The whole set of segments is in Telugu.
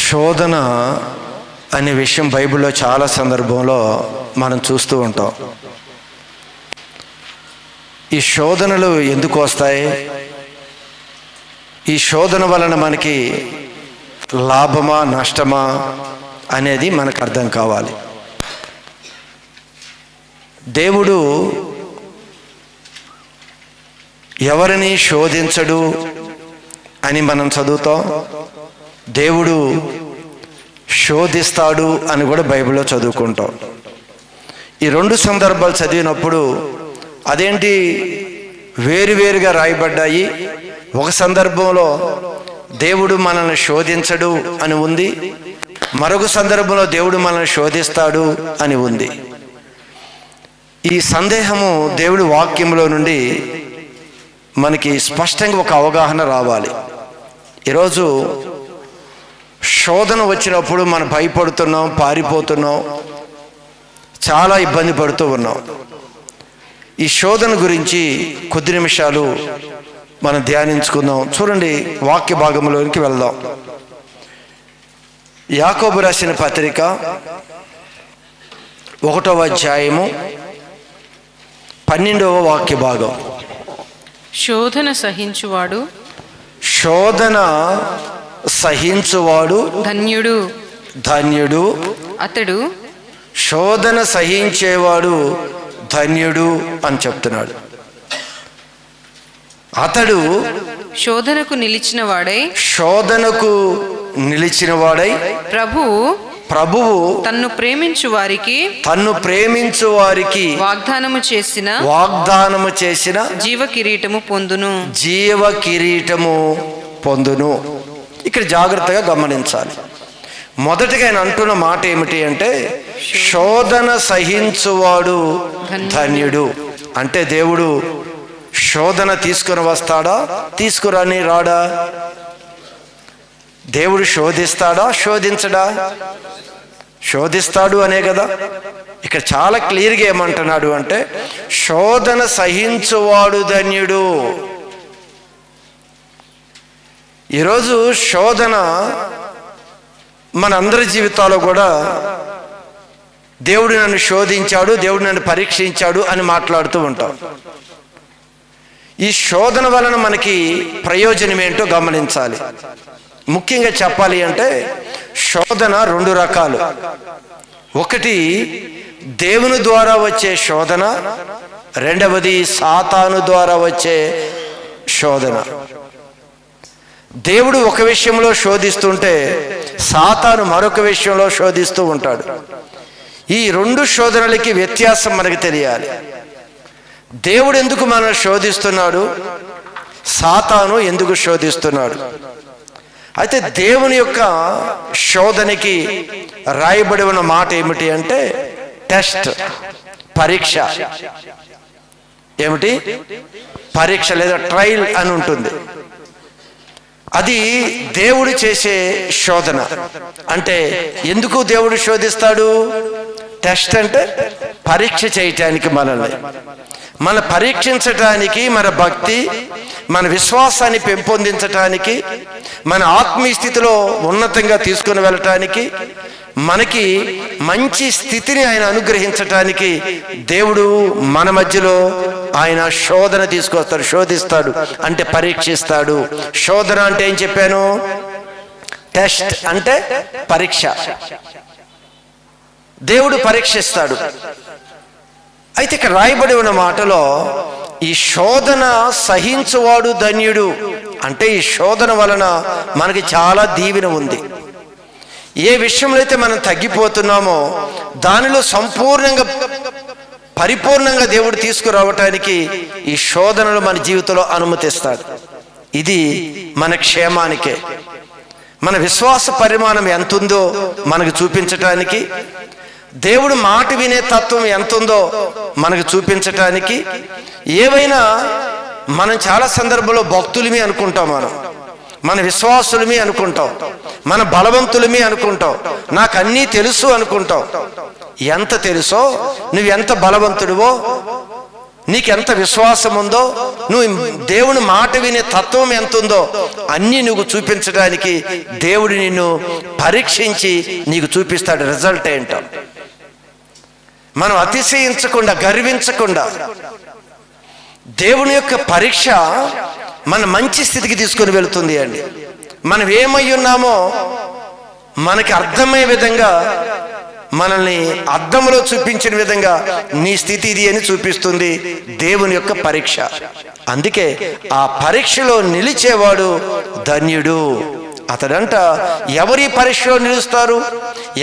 శోధన అనే విషయం బైబిల్లో చాలా సందర్భంలో మనం చూస్తూ ఉంటాం. ఈ శోధనలు ఎందుకు వస్తాయి? ఈ శోధన వలన మనకి లాభమా నష్టమా అనేది మనకు అర్థం కావాలి. దేవుడు ఎవరిని శోధించడు అని మనం చదువుతాం, దేవుడు శోధిస్తాడు అని కూడా బైబిల్లో చదువుకుంటాం. ఈ రెండు సందర్భాలు చదివినప్పుడు అదేంటి వేరువేరుగా రాయబడ్డాయి? ఒక సందర్భంలో దేవుడు మనల్ని శోధించడు అని ఉంది, మరొక సందర్భంలో దేవుడు మనల్ని శోధిస్తాడు అని ఉంది. ఈ సందేహము దేవుడి వాక్యంలో నుండి మనకి స్పష్టంగా ఒక అవగాహన రావాలి. ఈరోజు శోధన వచ్చినప్పుడు మనం భయపడుతున్నాం, పారిపోతున్నాం, చాలా ఇబ్బంది పడుతూ ఉన్నాం. ఈ శోధన గురించి కొద్ది నిమిషాలు మనం ధ్యానించుకుందాం. చూడండి, వాక్య భాగంలోనికి వెళ్దాం. యాకోబు రాసిన పత్రిక 1వ అధ్యాయము 12వ వాక్య భాగం. శోధన సహించువాడు ధన్యుడు ధన్యుడు. అతడు శోధన సహించేవాడు ధన్యుడు అని చెప్తున్నాడు. అతడు శోధనకు నిలిచిన వాడై ప్రభువు తన్ను ప్రేమించు వారికి వాగ్దానము చేసిన జీవ కిరీటము పొందును. ఇక్కడ జాగ్రత్తగా గమనించాలి. మొదటిగా ఆయన అంటున్న మాట ఏమిటి అంటే, శోధన సహించువాడు ధన్యుడు. అంటే దేవుడు శోధన తీసుకుని వస్తాడా, తీసుకురాని రాడా? దేవుడు శోధిస్తాడా, శోధించడా? శోధిస్తాడు అనే కదా. ఇక్కడ చాలా క్లియర్గా ఏమంటున్నాడు అంటే, శోధన సహించువాడు ధన్యుడు. ఈరోజు శోధన మన అందరి జీవితాల్లో కూడా దేవుడు నన్ను శోధించాడు, దేవుడు నన్ను పరీక్షించాడు అని మాట్లాడుతూ ఉంటాం. ఈ శోధన వలన మనకి ప్రయోజనం ఏంటో గమనించాలి. ముఖ్యంగా చెప్పాలి అంటే శోధన 2 రకాలు. ఒకటి దేవుని ద్వారా వచ్చే శోధన, రెండవది సాతాను ద్వారా వచ్చే శోధన. దేవుడు ఒక విషయంలో శోధిస్తుంటే సాతాను మరొక విషయంలో శోధిస్తూ ఉంటాడు. ఈ 2 శోధనలకి వ్యత్యాసం మనకు తెలియాలి. దేవుడు ఎందుకు మనల్ని శోధిస్తున్నాడు, సాతాను ఎందుకు శోధిస్తున్నాడు? అయితే దేవుని యొక్క శోధనకి రాయబడి ఉన్న మాట ఏమిటి అంటే టెస్ట్, పరీక్ష. ఏమిటి? పరీక్ష లేదా ట్రయల్ అని ఉంటుంది. అది దేవుడు చేసే శోధన. అంటే ఎందుకు దేవుడు శోధిస్తాడు? టెస్ట్ అంటే పరీక్ష చేయటానికి, మన పరీక్షించటానికి, మన భక్తి, మన విశ్వాసాన్ని పెంపొందించటానికి, మన ఆత్మీయ స్థితిలో ఉన్నతంగా తీసుకుని వెళ్ళటానికి, మనకి మంచి స్థితిని ఆయన అనుగ్రహించటానికి దేవుడు మన మధ్యలో ఆయన శోధన తీసుకొస్తాడు, శోధిస్తాడు. అంటే పరీక్షిస్తాడు. శోధన అంటే ఏం చెప్పాను? టెస్ట్ అంటే పరీక్ష. దేవుడు పరీక్షిస్తాడు. అయితే ఇక్కడ రాయబడి ఉన్న మాటలో ఈ శోధన సహించువాడు ధన్యుడు అంటే ఈ శోధన వలన మనకి చాలా దీవెన ఉంది. ఏ విషయంలో అయితే మనం తగ్గిపోతున్నామో దానిలో సంపూర్ణంగా పరిపూర్ణంగా దేవుడు తీసుకురావటానికి ఈ శోధనలు మన జీవితంలో అనుమతిస్తాడు. ఇది మన క్షేమానికే. మన విశ్వాస పరిమాణం ఎంతుందో మనకు చూపించటానికి, దేవుడు మాట వినే తత్వం ఎంతుందో మనకు చూపించటానికి, ఏవైనా మనం చాలా సందర్భంలో భక్తులమే అనుకుంటాం, మన విశ్వాసులమే అనుకుంటాం, మన బలవంతులమే అనుకుంటాం, నాకు అన్నీ తెలుసు అనుకుంటాం. ఎంత తెలుసో, నువ్వు ఎంత బలవంతుడివో, నీకెంత విశ్వాసం ఉందో, నువ్వు దేవుని మాట వినే తత్వం ఎంత ఉందో అన్నీ నువ్వు చూపించడానికి దేవుడు నిన్ను పరీక్షించి నీకు చూపిస్తాడు రిజల్ట్ ఏంటో. మనం అతిశయించకుండా, గర్వించకుండా, దేవుని యొక్క పరీక్ష మన మంచి స్థితికి తీసుకొని వెళుతుంది అండి. మనం ఏమై ఉన్నామో మనకి అర్థమయ్యే విధంగా, మనల్ని అద్దంలో చూపించిన విధంగా నీ స్థితి ఇది అని చూపిస్తుంది దేవుని యొక్క పరీక్ష. అందుకే ఆ పరీక్షలో నిలిచేవాడు ధన్యుడు. అతడంట ఎవరి పరీక్షలో నిలుస్తారు,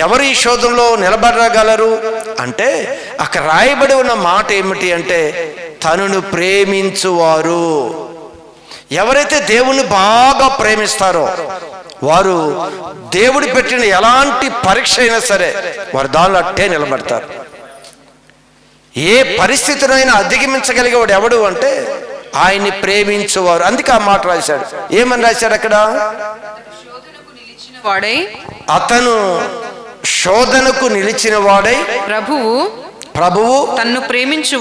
ఎవరి శోధనలో నిలబడగలరు అంటే అక్కడ రాయబడి ఉన్న మాట ఏమిటి అంటే తనను ప్రేమించువారు. ఎవరైతే దేవుణ్ణి బాగా ప్రేమిస్తారో వారు దేవుడు పెట్టిన ఎలాంటి పరీక్ష అయినా సరే వారు దానిలో అట్టే నిలబడతారు. ఏ పరిస్థితినైనా అధిగమించగలిగేవాడు ఎవడు అంటే ఆయన్ని ప్రేమించువారు. అందుకే ఆ మాట రాశాడు. ఏమని రాశాడు అక్కడ? అతను శోధనకు నిలిచిన వాడై ప్రభువు తనను ప్రేమించు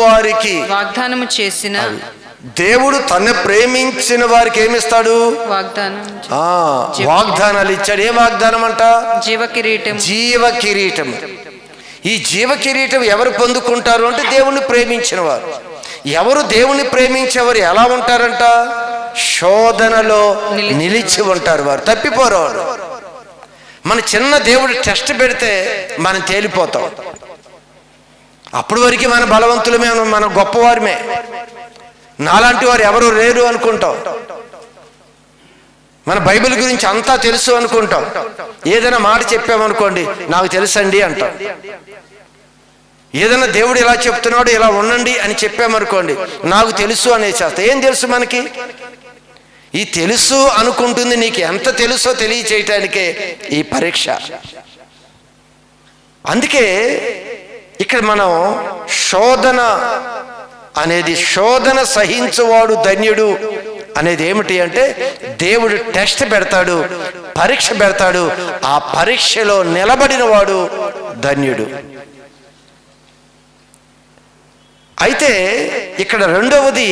వారికి వాగ్దానము చేసిన దేవుడు తను ప్రేమించిన వారికి ఏమిస్తాడు? వాగ్దానాలు ఇచ్చాడు. ఏ వాగ్దానం అంట? జీవ కిరీటం. ఈ జీవ కిరీటం ఎవరు పొందుకుంటారు అంటే దేవుణ్ణి ప్రేమించిన వారు. ఎవరు దేవుణ్ణి ప్రేమించేవారు ఎలా ఉంటారంట? శోధనలో నిలిచి ఉంటారు. వారు తప్పిపోరు. వారు మన చిన్న దేవుడు టెస్ట్ పెడితే మనం తేలిపోతాం. అప్పటి వరకు మన బలవంతులమే, మన గొప్పవారమే, నాలాంటి వారు ఎవరు లేరు అనుకుంటాం. మన బైబిల్ గురించి అంతా తెలుసు అనుకుంటాం. ఏదైనా మాట చెప్పామనుకోండి, నాకు తెలుసండి అంటాం. ఏదైనా దేవుడు ఇలా చెప్తున్నాడు, ఇలా ఉండండి అని చెప్పామనుకోండి, నాకు తెలుసు అనేసేస్తా. ఏం తెలుసు మనకి? ఈ తెలుసు అనుకుంటుంది నీకు ఎంత తెలుసో తెలియచేయటానికే ఈ పరీక్ష. అందుకే ఇక్కడ మనం శోధన అనేది, శోధన సహించువాడు ధన్యుడు అనేది ఏమిటి అంటే దేవుడు టెస్ట్ పెడతాడు, పరీక్ష పెడతాడు. ఆ పరీక్షలో నిలబడిన వాడు ధన్యుడు. అయితే ఇక్కడ రెండవది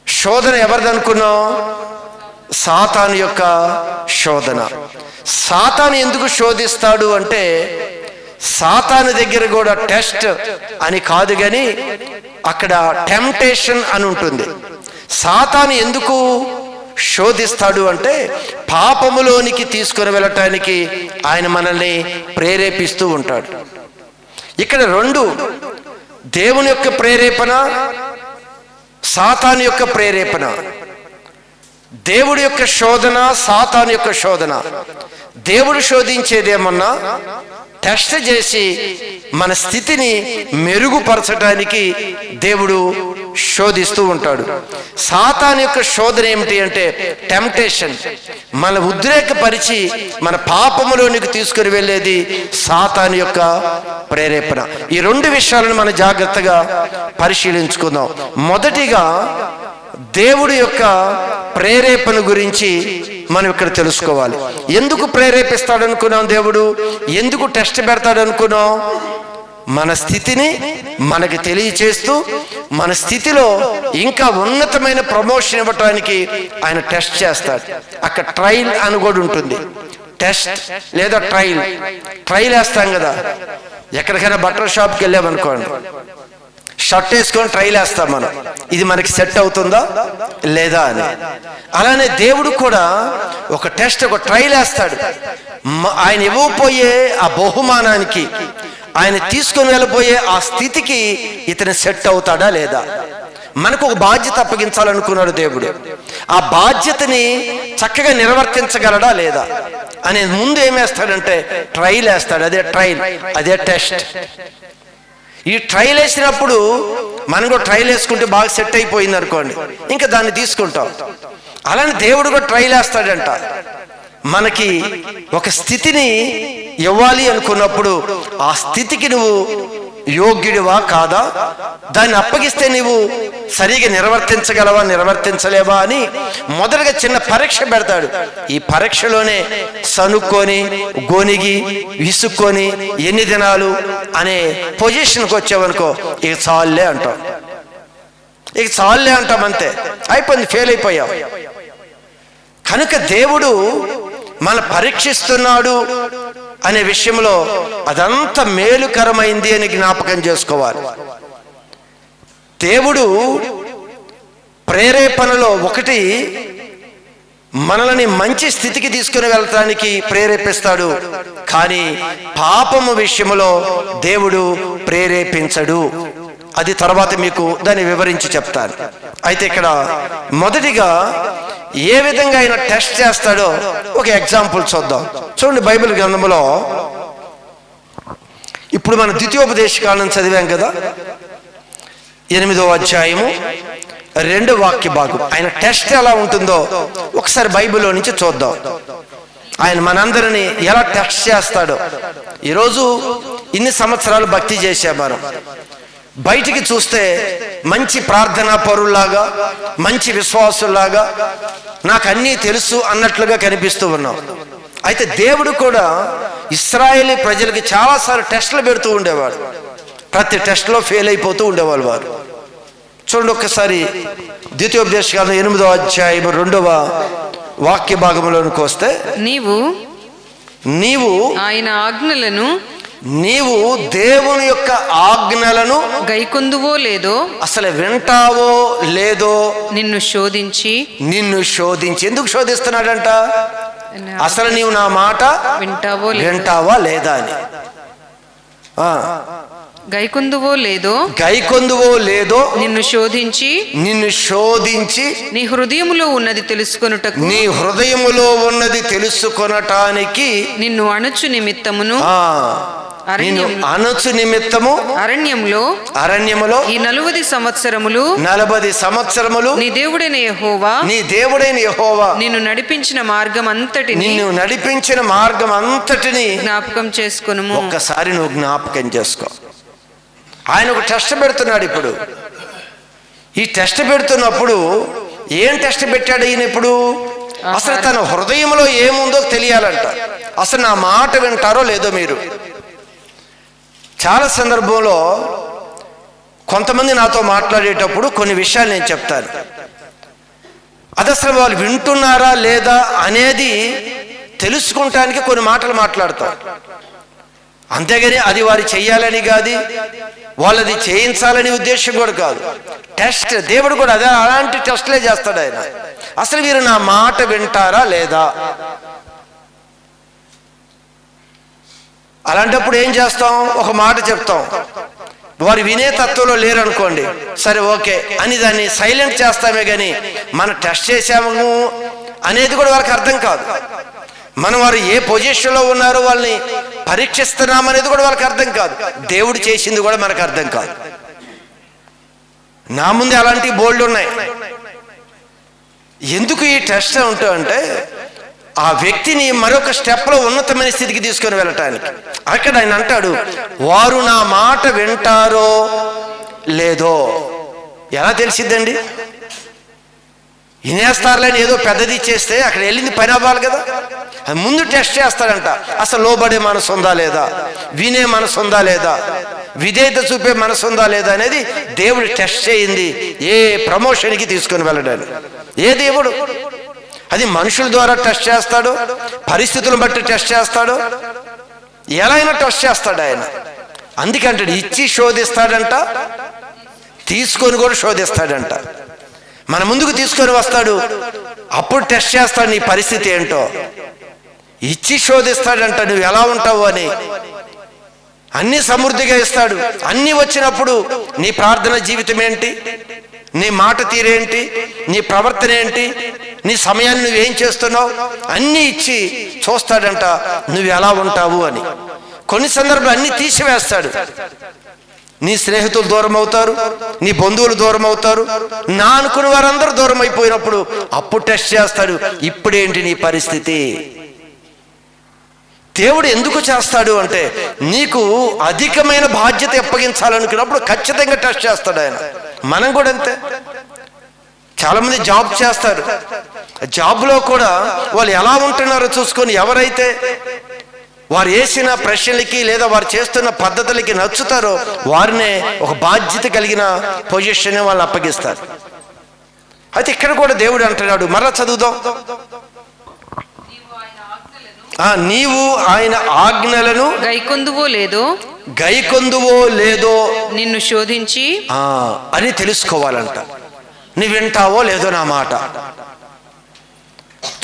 శోధన ఎవరిది అనుకున్నాం? సాతాను యొక్క శోధన. సాతాను ఎందుకు శోధిస్తాడు అంటే సాతాను దగ్గర కూడా టెస్ట్ అని కాదు కానీ అక్కడ టెంప్టేషన్ అని ఉంటుంది. సాతాను ఎందుకు శోధిస్తాడు అంటే పాపములోనికి తీసుకొని వెళ్ళటానికి ఆయన మనల్ని ప్రేరేపిస్తూ ఉంటాడు. ఇక్కడ రెండు, దేవుని యొక్క ప్రేరేపణ, సాతాను యొక్క ప్రేరేపణ. దేవుడి యొక్క శోధన, సాతాను యొక్క శోధన. దేవుడు శోధించేదేమన్నా టెస్ట్ చేసి మన స్థితిని మెరుగుపరచడానికి దేవుడు శోధిస్తూ ఉంటాడు. సాతాను యొక్క శోధన ఏమిటి అంటే టెంప్టేషన్, మన ఉద్రేకపరిచి మన పాపములోనికి తీసుకుని వెళ్ళేది సాతాను యొక్క ప్రేరేపణ. ఈ రెండు విషయాలను మనం జాగ్రత్తగా పరిశీలించుకుందాం. మొదటిగా దేవుడి యొక్క ప్రేరేపణ గురించి మనం ఇక్కడ తెలుసుకోవాలి. ఎందుకు ప్రేరేపిస్తాడు అనుకున్నాం? దేవుడు ఎందుకు టెస్ట్ పెడతాడు అనుకున్నాం? మన స్థితిని మనకి తెలియచేస్తూ మన స్థితిలో ఇంకా ఉన్నతమైన ప్రమోషన్ ఇవ్వటానికి ఆయన టెస్ట్ చేస్తాడు. అక్కడ ట్రయల్ అని కూడా ఉంటుంది. టెస్ట్ లేదా ట్రయల్ వేస్తాం కదా. ఎక్కడికైనా బట్టల షాప్కి వెళ్ళామనుకోండి, షర్ట్ వేసుకొని ట్రయల్ వేస్తాం మనం, ఇది మనకి సెట్ అవుతుందా లేదా అని. అలానే దేవుడు కూడా ఒక టెస్ట్, ఒక ట్రయల్ వేస్తాడు. ఆయన ఇవ్వబోయే ఆ బహుమానానికి, ఆయన తీసుకొని వెళ్ళబోయే ఆ స్థితికి ఇతను సెట్ అవుతాడా లేదా. మనకు ఒక బాధ్యత అప్పగించాలనుకున్నాడు దేవుడు. ఆ బాధ్యతని చక్కగా నిర్వర్తించగలడా లేదా అనే ముందు ఏమేస్తాడంటే ట్రయల్ వేస్తాడు. అదే ట్రయల్, అదే టెస్ట్. ఈ ట్రయల్ వేసినప్పుడు మనం కూడా ట్రయల్ వేసుకుంటే బాగా సెట్ అయిపోయింది అనుకోండి, ఇంకా దాన్ని తీసుకుంటాం. అలానే దేవుడు కూడా ట్రయల్ వేస్తాడంట. మనకి ఒక స్థితిని ఇవ్వాలి అనుకున్నప్పుడు ఆ స్థితికి నువ్వు యోగ్యుడివా కాదా, దాన్ని అప్పగిస్తే నీవు సరిగా నిర్వర్తించగలవా నిర్వర్తించలేవా అని మొదటగా చిన్న పరీక్ష పెడతాడు. ఈ పరీక్షలోనే సనుక్కొని గోనిగి విసుక్కొని ఎన్ని దినాలు అనే పొజిషన్కి వచ్చావనుకో ఇక చాలులే అంటాం, ఇక చాలులే అంటాం, అంతే అయిపోయింది, ఫెయిల్ అయిపోయావు. కనుక దేవుడు మన పరీక్షిస్తున్నాడు అనే విషయంలో అదంతా మేలుకరమైంది అని జ్ఞాపకం చేసుకోవాలి. దేవుడు ప్రేరేపణలో ఒకటి మనల్ని మంచి స్థితికి తీసుకుని వెళ్ళటానికి ప్రేరేపిస్తాడు, కానీ పాపము విషయంలో దేవుడు ప్రేరేపించడు. అది తర్వాత మీకు దాన్ని వివరించి చెప్తాను. అయితే ఇక్కడ మొదటిగా ఏ విధంగా ఆయన టెస్ట్ చేస్తాడో ఒక ఎగ్జాంపుల్ చూద్దాం. చూడండి, బైబిల్ గ్రంథంలో ఇప్పుడు మన ద్వితీయోపదేశకాండం చదివాం కదా, 8వ అధ్యాయము 2వ వాక్య భాగం. ఆయన టెస్ట్ ఎలా ఉంటుందో ఒకసారి బైబిల్లో నుంచి చూద్దాం. ఆయన మనందరినీ ఎలా టెస్ట్ చేస్తాడో. ఈరోజు ఇన్ని సంవత్సరాలు భక్తి చేశాం మనం, బయటికి చూస్తే మంచి ప్రార్థనా పరుల్లాగా మంచి విశ్వాసుల్లాగా నాకు అన్నీ తెలుసు అన్నట్లుగా కనిపిస్తూ ఉన్నాం. అయితే దేవుడు కూడా ఇశ్రాయేలీ ప్రజలకి చాలాసార్లు టెస్టులు పెడుతూ ఉండేవాడు. ప్రతి టెస్ట్లో ఫెయిల్ అయిపోతూ ఉండేవాళ్ళు వారు. చూడండి ఒక్కసారి ద్వితీయోపదేశకాండం 8వ అధ్యాయం 2వ వాక్య భాగంలోనికి వస్తే, నీవు ఆయన ఆజ్ఞలను, నీవు దేవుని యొక్క ఆజ్ఞలను గైకొందువో లేదో, అసలు వింటావో లేదో, నిన్ను శోధించి ఎందుకు శోధిస్తున్నాడంట? అసలు నీవు నా మాట వింటావా లేదా అని. గైకొందువో లేదో నిన్ను శోధించి నీ హృదయములో ఉన్నది తెలుసుకొనటానికి నిన్ను అణుచు నిమిత్తమును అరణ్యములో ఈ 40 సంవత్సరములు నీ దేవుడైన యెహోవా నిన్ను నడిపించిన మార్గం అంతటిని జ్ఞాపకం చేసుకొనుము. ఒక్కసారి నువ్వు జ్ఞాపకం చేసుకో. ఆయన ఒక టెస్ట్ పెడుతున్నాడు. ఇప్పుడు ఈ టెస్ట్ పెడుతున్నప్పుడు ఏం టెస్ట్ పెట్టాడు ఈయన? ఇప్పుడు అసలు తన హృదయంలో ఏముందో తెలియాలంట. అసలు నా మాట వింటారో లేదో మీరు. చాలా సందర్భంలో కొంతమంది నాతో మాట్లాడేటప్పుడు కొన్ని విషయాలు నేను చెప్తాను. అది అసలు వాళ్ళు వింటున్నారా లేదా అనేది తెలుసుకుంటానికి కొన్ని మాటలు మాట్లాడతారు. అంతేగాని అది వారు చెయ్యాలని కాదు, వాళ్ళది చేయించాలని ఉద్దేశం కూడా కాదు. టెస్ట్ దేవుడు కూడా అదే అలాంటి టెస్ట్లే చేస్తాడు ఆయన. అసలు వీరు నా మాట వింటారా లేదా? అలాంటప్పుడు ఏం చేస్తాం? ఒక మాట చెప్తాం, వారు వినే తత్వంలో లేరనుకోండి, సరే ఓకే అని దాన్ని సైలెంట్ చేస్తామే కానీ మనం టెస్ట్ చేసాము అనేది కూడా వాళ్ళకి అర్థం కాదు. మనం వారు ఏ పొజిషన్లో ఉన్నారో వాళ్ళని పరీక్షిస్తున్నామనేది కూడా వాళ్ళకి అర్థం కాదు. దేవుడు చేసింది కూడా మనకు అర్థం కాదు. నా ముందే అలాంటి బోల్డ్ ఉన్నాయి. ఎందుకు ఈ టెస్ట్ అంటే ఆ వ్యక్తిని మరొక స్టెప్లో ఉన్నతమైన స్థితికి తీసుకొని వెళ్ళటానికి. అక్కడ ఆయన అంటాడు, వారు నా మాట వింటారో లేదో. ఎలా తెలిసిద్దండి? వినేస్తారులేని ఏదో పెద్దది ఇచ్చేస్తే అక్కడ వెళ్ళింది పని అవ్వాలి కదా. అది ముందు టెస్ట్ చేస్తాడంట. అసలు లోబడే మనసు ఉందా లేదా, వినే మనసు ఉందా లేదా, విధేయత చూపే మనసు ఉందా లేదా అనేది దేవుడు టెస్ట్ చేయింది ఏ ప్రమోషన్కి తీసుకొని వెళ్ళడానికి. ఏ దేవుడు అది మనుషుల ద్వారా టెస్ట్ చేస్తాడు, పరిస్థితులను బట్టి టెస్ట్ చేస్తాడు, ఎలా అయినా టెస్ట్ చేస్తాడు ఆయన. అందుకంటాడు ఇచ్చి శోధిస్తాడంట, తీసుకొని కూడా శోధిస్తాడంట. మన ముందుకు తీసుకొని వస్తాడు, అప్పుడు టెస్ట్ చేస్తాడు నీ పరిస్థితి ఏంటో. ఇచ్చి శోధిస్తాడంట నువ్వు ఎలా ఉంటావు అని. అన్ని సమృద్ధిగా ఇస్తాడు. అన్ని వచ్చినప్పుడు నీ ప్రార్థన జీవితం ఏంటి, నీ మాట తీరేంటి, నీ ప్రవర్తన ఏంటి, నీ సమయాన్ని నువ్వేం చేస్తున్నావు అన్నీ ఇచ్చి చూస్తాడంట నువ్వు ఎలా ఉంటావు అని. కొన్ని సందర్భాలు అన్ని తీసివేస్తాడు. నీ స్నేహితులు దూరం అవుతారు, నీ బంధువులు దూరం అవుతారు, నా అనుకున్న వారందరూ దూరం అయిపోయినప్పుడు అప్పుడు టెస్ట్ చేస్తాడు, ఇప్పుడేంటి నీ పరిస్థితి. దేవుడు ఎందుకు చేస్తాడు అంటే నీకు అధికమైన బాధ్యత అప్పగించాలనుకున్నప్పుడు ఖచ్చితంగా టెస్ట్ చేస్తాడు ఆయన. మనం కూడా అంతే. చాలామంది జాబ్ చేస్తారు, జాబ్లో కూడా వాళ్ళు ఎలా ఉంటున్నారో చూసుకొని ఎవరైతే వారు వేసిన ప్రశ్నలకి లేదా వారు చేస్తున్న పద్ధతులకి నచ్చుతారో వారినే ఒక బాధ్యత కలిగిన పొజిషన్ వాళ్ళు అప్పగిస్తారు. అయితే ఇక్కడ కూడా దేవుడు అంటున్నాడు, మరలా చదువుదాం. నీవు ఆయన ఆజ్ఞలను గైకొందువో లేదో నిన్ను శోధించి అని తెలుసుకోవాలంట. నీ వింటావో లేదో నా మాట.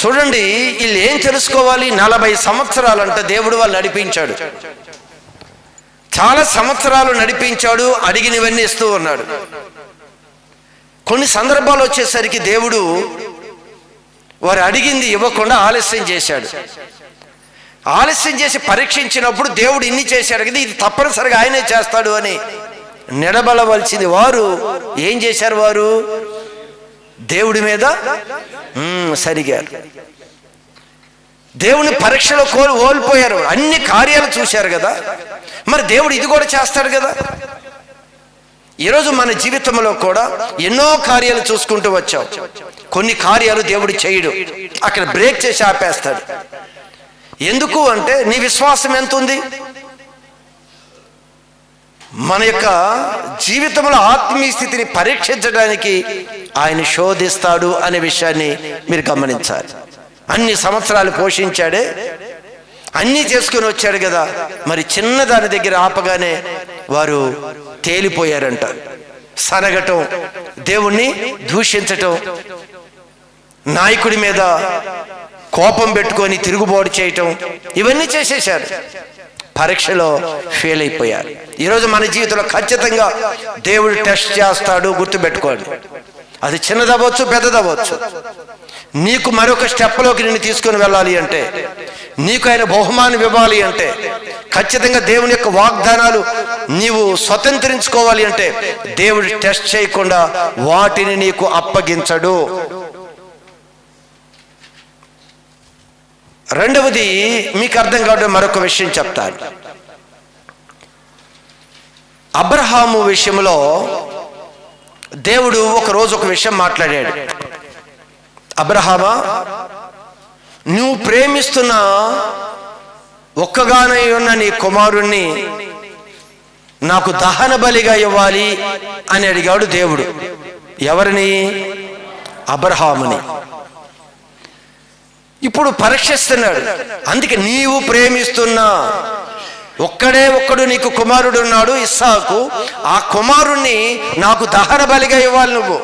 చూడండి, వీళ్ళు ఏం తెలుసుకోవాలి? 40 సంవత్సరాలంట దేవుడు వాళ్ళు నడిపించాడు. చాలా సంవత్సరాలు నడిపించాడు, అడిగినవన్నీ ఇస్తూ ఉన్నాడు. కొన్ని సందర్భాలు వచ్చేసరికి దేవుడు వారు అడిగింది ఇవ్వకుండా ఆలస్యం చేశాడు. ఆలస్యం చేసి పరీక్షించినప్పుడు దేవుడు ఇన్ని చేశాడు కదా, ఇది తప్పనిసరిగా ఆయనే చేస్తాడు అని నిలబడవలసింది వారు ఏం చేశారు? వారు దేవుడి మీద సరిగారు. దేవుని పరీక్షలో ఓల్పోయారు. అన్ని కార్యాలు చూశారు కదా, మరి దేవుడు ఇది కూడా చేస్తాడు కదా. ఈరోజు మన జీవితంలో కూడా ఎన్నో కార్యాలు చూసుకుంటూ వచ్చాం. కొన్ని కార్యాలు దేవుడు చేయడు, అక్కడ బ్రేక్ చేసి ఆపేస్తాడు. ఎందుకు అంటే నీ విశ్వాసం ఎంత ఉంది? మన యొక్క జీవితంలో ఆత్మీయ స్థితిని పరీక్షించడానికి ఆయన శోధిస్తాడు అనే విషయాన్ని మీరు గమనించాలి. అన్ని సంవత్సరాలు పోషించాడే, అన్నీ చేసుకుని వచ్చాడు కదా, మరి చిన్నదాని దగ్గర ఆపగానే వారు తేలిపోయారంట. సనగటం, దేవుణ్ణి దూషించటం, నాయకుడి మీద కోపం పెట్టుకొని తిరుగుబాటు చేయటం, ఇవన్నీ చేసేశారు. పరీక్షలో ఫెయిల్ అయిపోయారు. ఈరోజు మన జీవితంలో ఖచ్చితంగా దేవుడు టెస్ట్ చేస్తాడు, గుర్తుపెట్టుకోండి. అది చిన్నదవ్వచ్చు, పెద్దదవ్వచ్చు. నీకు మరొక స్టెప్లోకి నిన్ను తీసుకొని వెళ్ళాలి అంటే, నీకు ఆయన బహుమానం ఇవ్వాలి అంటే, ఖచ్చితంగా దేవుని యొక్క వాగ్దానాలు నీవు స్వతంత్రించుకోవాలి అంటే దేవుడు టెస్ట్ చేయకుండా వాటిని నీకు అప్పగించడు. రెండవది మీకు అర్థం కావడం మరొక విషయం చెప్తాను. అబ్రహాము విషయంలో దేవుడు ఒకరోజు ఒక విషయం మాట్లాడాడు. అబ్రహామా, నువ్వు ప్రేమిస్తున్న ఒక్కగానే ఉన్న నీ కుమారుణ్ణి నాకు దహన బలిగా ఇవ్వాలి అని అడిగాడు దేవుడు. ఎవరిని? అబ్రహాముని. ఇప్పుడు పరీక్షిస్తున్నాడు. అందుకే నీవు ప్రేమిస్తున్న ఒక్కడు నీకు కుమారుడు ఉన్నాడు, ఇస్సాకు. ఆ కుమారుణ్ణి నాకు దహన బలిగా ఇవ్వాలి నువ్వు.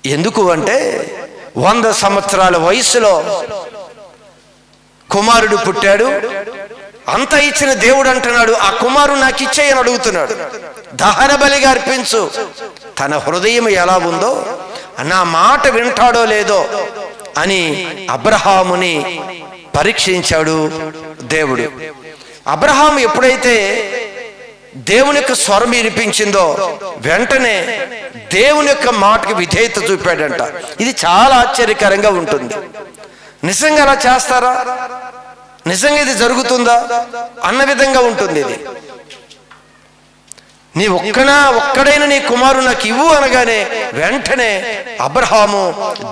ఎందుకు అంటే 100 సంవత్సరాల వయసులో కుమారుడు పుట్టాడు. అంత ఇచ్చిన దేవుడు అంటున్నాడు, ఆ కుమారుడు నాకు ఇచ్చేయని అడుగుతున్నాడు. దహన బలిగా అర్పించు. తన హృదయం ఎలా ఉందో, నా మాట వింటాడో లేదో అని అబ్రహాముని పరీక్షించాడు దేవుడు. అబ్రహాము ఎప్పుడైతే దేవుని యొక్క స్వరం వినిపించిందో వెంటనే దేవుని యొక్క మాటకి విధేయత చూపాడంట. ఇది చాలా ఆశ్చర్యకరంగా ఉంటుంది. నిజంగా అలా చేస్తారా? నిజంగా ఇది జరుగుతుందా అన్న విధంగా ఉంటుంది. ఇది నీ ఒక్కడైన నీ కుమారుడు నాకు ఇవ్వు అనగానే వెంటనే అబ్రహాము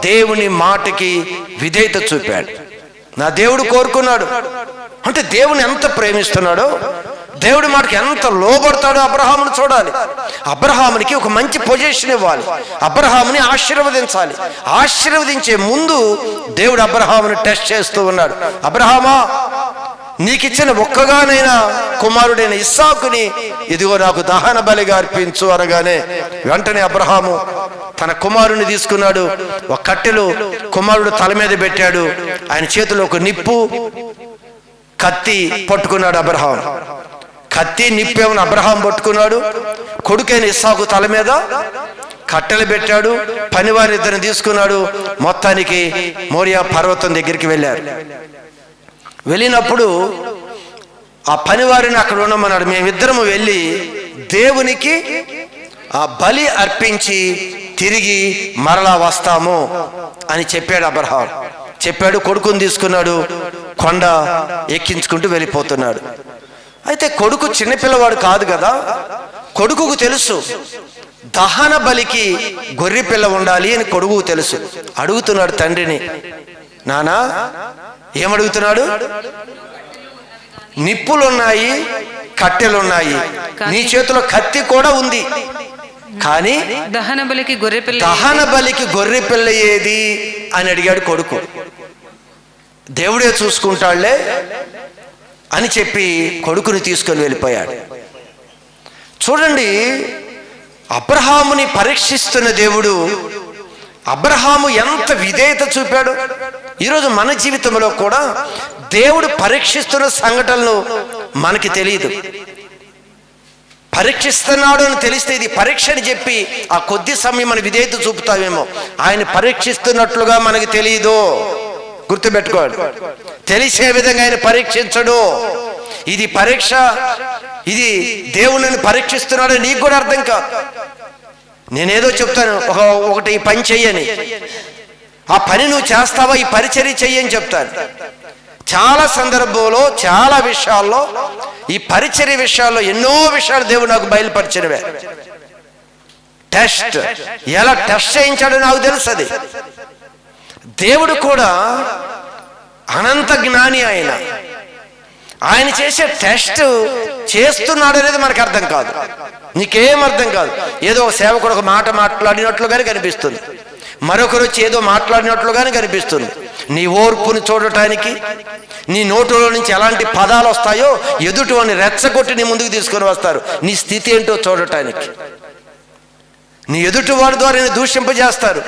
దేవుని మాటకి విధేయత చూపాడు. నా దేవుడు కోరుకున్నాడు అంటే దేవుని ఎంత ప్రేమిస్తున్నాడో, దేవుడి మాటకి ఎంత లోబడతాడో అబ్రహామును చూడాలి. అబ్రహామునికి ఒక మంచి పొజిషన్ ఇవ్వాలి, అబ్రహాముని ఆశీర్వదించాలి. ఆశీర్వదించే ముందు దేవుడు అబ్రహాముని టెస్ట్ చేస్తూ ఉన్నాడు. అబ్రహామా, నీకిచ్చిన ఒక్కగానైనా కుమారుడైన ఇస్సాకుని ఇదిగో నాకు దహన బలిగా అర్పించు అనగానే వెంటనే అబ్రహాము తన కుమారుని తీసుకున్నాడు. ఒక కట్టెలు కుమారుడు తల మీద పెట్టాడు. ఆయన చేతిలో ఒక నిప్పు, కత్తి పట్టుకున్నాడు అబ్రహాం. కత్తి నిప్పేమని అబ్రహాం పట్టుకున్నాడు. కొడుకైన ఇస్సాకు తల మీద కట్టెలు పెట్టాడు. పనివారి ఇద్దరిని తీసుకున్నాడు. మొత్తానికి మోరియా పర్వతం దగ్గరికి వెళ్ళారు. వెళ్ళినప్పుడు ఆ పనివారిని అక్కడ ఉండమన్నాడు. మేమిద్దరము వెళ్ళి దేవునికి ఆ బలి అర్పించి తిరిగి మరలా వస్తాము అని చెప్పాడు అబ్రహాం. చెప్పాడు. కొడుకుని తీసుకున్నాడు. కొండ ఎక్కించుకుంటూ వెళ్ళిపోతున్నాడు. అయితే కొడుకు చిన్నపిల్లవాడు కాదు కదా, కొడుకుకు తెలుసు దహన బలికి గొర్రె పిల్ల ఉండాలి అని కొడుకుకు తెలుసు. అడుగుతున్నాడు తండ్రిని, నానా ఏమడుగుతున్నాడు? నిప్పులున్నాయి, కట్టెలున్నాయి, నీ చేతిలో కత్తి కూడా ఉంది, కానీ దహన బలికి గొర్రె పిల్ల ఏది అని అడిగాడు కొడుకు. దేవుడే చూసుకుంటాడులే అని చెప్పి కొడుకుని తీసుకొని వెళ్ళిపోయాడు. చూడండి, అబ్రహాముని పరీక్షిస్తున్న దేవుడు అబ్రహాము ఎంత విధేయత చూపాడు. ఈరోజు మన జీవితంలో కూడా దేవుడు పరీక్షిస్తున్న సంఘటనలు మనకి తెలియదు. పరీక్షిస్తున్నాడు అని తెలిస్తే ఇది పరీక్ష అని చెప్పి ఆ కొద్ది సమయం మన విధేయత చూపుతామేమో, ఆయన పరీక్షిస్తున్నట్లుగా మనకి తెలియదు. గుర్తుపెట్టుకోండి, తెలిసే విధంగా ఆయన పరీక్షించడు. ఇది పరీక్ష, ఇది దేవుడిని పరీక్షిస్తున్నాడు నీకు కూడా అర్థం కాదు. నేనేదో చెప్తాను, ఒకటి ఈ పని చెయ్యని, ఆ పని నువ్వు చేస్తావా, ఈ పరిచర్య చెయ్యని చెప్తాను. చాలా సందర్భంలో చాలా విషయాల్లో ఈ పరిచర్య విషయాల్లో ఎన్నో విషయాలు దేవుడు నాకు బయలుపరిచినవే. టెస్ట్ ఎలా టెస్ట్ చేయించాడో నాకు తెలుసు. అది దేవుడు కూడా అనంత జ్ఞాని. ఆయన చేసే టెస్ట్ చేస్తున్నాడు అనేది మనకు అర్థం కాదు, నీకేం అర్థం కాదు. ఏదో సేవకుడు ఒక మాట మాట్లాడినట్లుగానే కనిపిస్తుంది, మరొకరు వచ్చి ఏదో మాట్లాడినట్లుగానే కనిపిస్తుంది. నీ ఓర్పుని చూడటానికి, నీ నోటులో నుంచి ఎలాంటి పదాలు వస్తాయో ఎదుటి వాడిని రెచ్చగొట్టి నీ ముందుకు తీసుకొని వస్తారు. నీ స్థితి ఏంటో చూడటానికి, నీ ఎదుటి వాడి ద్వారా నేను దూషింపజేస్తారు.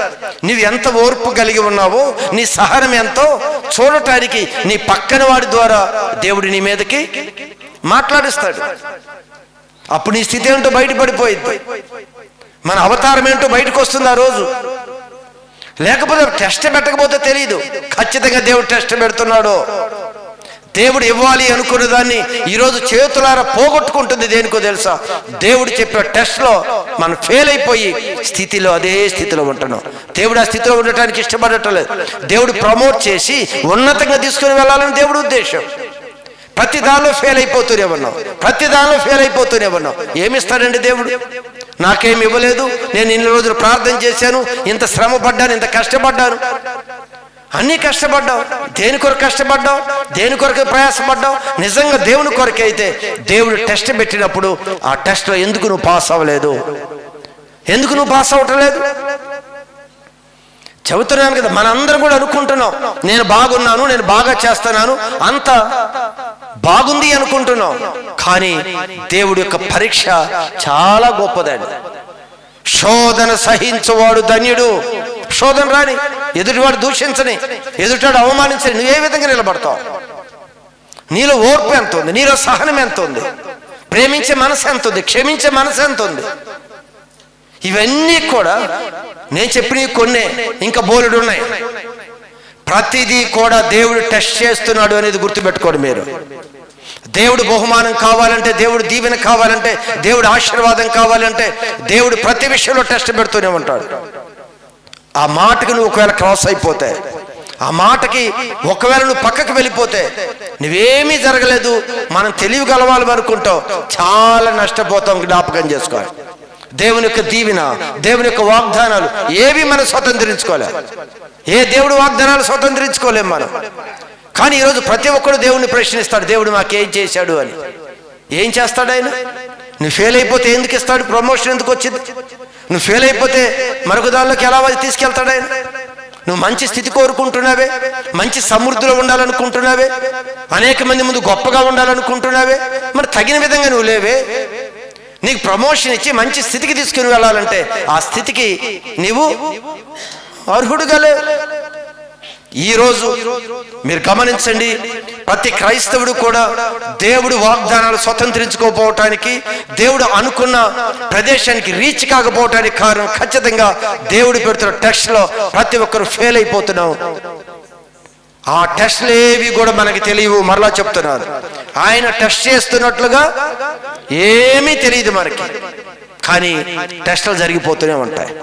నీవు ఎంత ఓర్పు కలిగి ఉన్నావో, నీ సహనం ఎంతో చూడటానికి నీ పక్కన వాడి ద్వారా దేవుడు నీ మీదకి మాట్లాడిస్తాడు. అప్పుడు నీ స్థితి ఏంటో బయటపడిపోయింది, మన అవతారం ఏంటో బయటకు వస్తుంది ఆ రోజు. లేకపోతే టెస్ట్ పెట్టకపోతే తెలియదు. ఖచ్చితంగా దేవుడు టెస్ట్ పెడుతున్నాడు. దేవుడు ఇవ్వాలి అనుకున్న దాన్ని ఈరోజు చేతులారా పోగొట్టుకుంటుంది. దేనికో తెలుసా? దేవుడు చెప్పే టెస్ట్లో మనం ఫెయిల్ అయిపోయి స్థితిలో అదే స్థితిలో ఉంటున్నాం. దేవుడు ఆ స్థితిలో ఉండటానికి ఇష్టపడటం లేదు. దేవుడు ప్రమోట్ చేసి ఉన్నతంగా తీసుకుని వెళ్ళాలని దేవుడు ఉద్దేశం. ప్రతి దానిలో ఫెయిల్ అయిపోతూనే ఉన్నాం, ప్రతి దానిలో ఫెయిల్ అయిపోతూనే ఉన్నాం. ఏమిస్తాడండి దేవుడు? నాకేమి ఇవ్వలేదు, నేను ఇన్ని రోజులు ప్రార్థన చేశాను, ఇంత శ్రమ పడ్డాను, ఇంత కష్టపడ్డాను, అన్నీ కష్టపడ్డావు. దేని కొరకు కష్టపడ్డావు? దేని కొరకు ప్రయాసపడ్డావు? నిజంగా దేవుని కొరకే అయితే దేవుడు టెస్ట్ పెట్టినప్పుడు ఆ టెస్ట్లో ఎందుకు నువ్వు పాస్ అవ్వలేదు? ఎందుకు నువ్వు పాస్ అవ్వటం లేదు? చెబుతున్నాను కదా, మనందరం కూడా అనుకుంటున్నాం నేను బాగున్నాను, నేను బాగా చేస్తున్నాను, అంత బాగుంది అనుకుంటున్నాం. కానీ దేవుడి యొక్క పరీక్ష చాలా గొప్పదండి. శోధన సహించువాడు ధన్యుడు. శోధన రాని, ఎదుటివాడు దూషించని, ఎదుటివాడు అవమానించని, నువ్వు ఏ విధంగా నిలబడతావు? నీలో ఓర్పు ఎంత ఉంది? నీలో సహనం ఎంత ఉంది? ప్రేమించే మనసు ఎంత ఉంది? క్షమించే మనసు ఎంత ఉంది? ఇవన్నీ కూడా నేను చెప్పినవి కొన్నే, ఇంకా బోలెడు ఉన్నాయి. ప్రతిదీ కూడా దేవుడు టెస్ట్ చేస్తున్నాడు అనేది గుర్తుపెట్టుకోండి మీరు. దేవుడు బహుమానం కావాలంటే, దేవుడు దీవెన కావాలంటే, దేవుడు ఆశీర్వాదం కావాలంటే దేవుడు ప్రతి విషయంలో టెస్ట్ పెడుతూనే ఉంటాడు. ఆ మాటకి నువ్వు ఒకవేళ క్రాస్ అయిపోతే, ఆ మాటకి ఒకవేళ నువ్వు పక్కకు వెళ్ళిపోతే, నువ్వేమీ జరగలేదు, మనం తెలివి గలవాలి అనుకుంటావు, చాలా నష్టపోతాం. జ్ఞాపకం చేసుకోవాలి. దేవుని యొక్క దీవెన, దేవుని యొక్క వాగ్దానాలు ఏవి మనం స్వతంత్రించుకోలేము. ఏ దేవుడు వాగ్దానాలు స్వతంత్రించుకోలేము మనం. కానీ ఈరోజు ప్రతి ఒక్కడు దేవుడిని ప్రశ్నిస్తాడు, దేవుడు మాకేం చేశాడు అని. ఏం చేస్తాడు ఆయన? నువ్వు ఫెయిల్ అయిపోతే ఎందుకు ఇస్తాడు? ప్రమోషన్ ఎందుకు వచ్చింది? నువ్వు ఫెయిల్ అయిపోతే మరొక దానిలోకి ఎలా తీసుకెళ్తాడు ఆయన? నువ్వు మంచి స్థితి కోరుకుంటున్నావే, మంచి సమృద్ధిలో ఉండాలనుకుంటున్నావే, అనేక మంది ముందు గొప్పగా ఉండాలనుకుంటున్నావే, మరి తగిన విధంగా నువ్వు లేవే. నీకు ప్రమోషన్ ఇచ్చి మంచి స్థితికి తీసుకుని వెళ్ళాలంటే ఆ స్థితికి నీవు అర్హుడుగా లేవు. ఈరోజు మీరు గమనించండి, ప్రతి క్రైస్తవుడు కూడా దేవుడు వాగ్దానాలు స్వతంత్రించుకోకపోవటానికి, దేవుడు అనుకున్న ప్రదేశానికి రీచ్ కాకపోవటానికి కారణం ఖచ్చితంగా దేవుడు పెడుతున్న టెస్ట్లో ప్రతి ఒక్కరు ఫెయిల్ అయిపోతున్నాం. ఆ టెస్ట్లు ఏవి కూడా మనకి తెలియవు. మరలా చెప్తున్నారు, ఆయన టెస్ట్ చేస్తున్నట్లుగా ఏమీ తెలియదు మనకి, కానీ టెస్టులు జరిగిపోతూనే ఉంటాయి.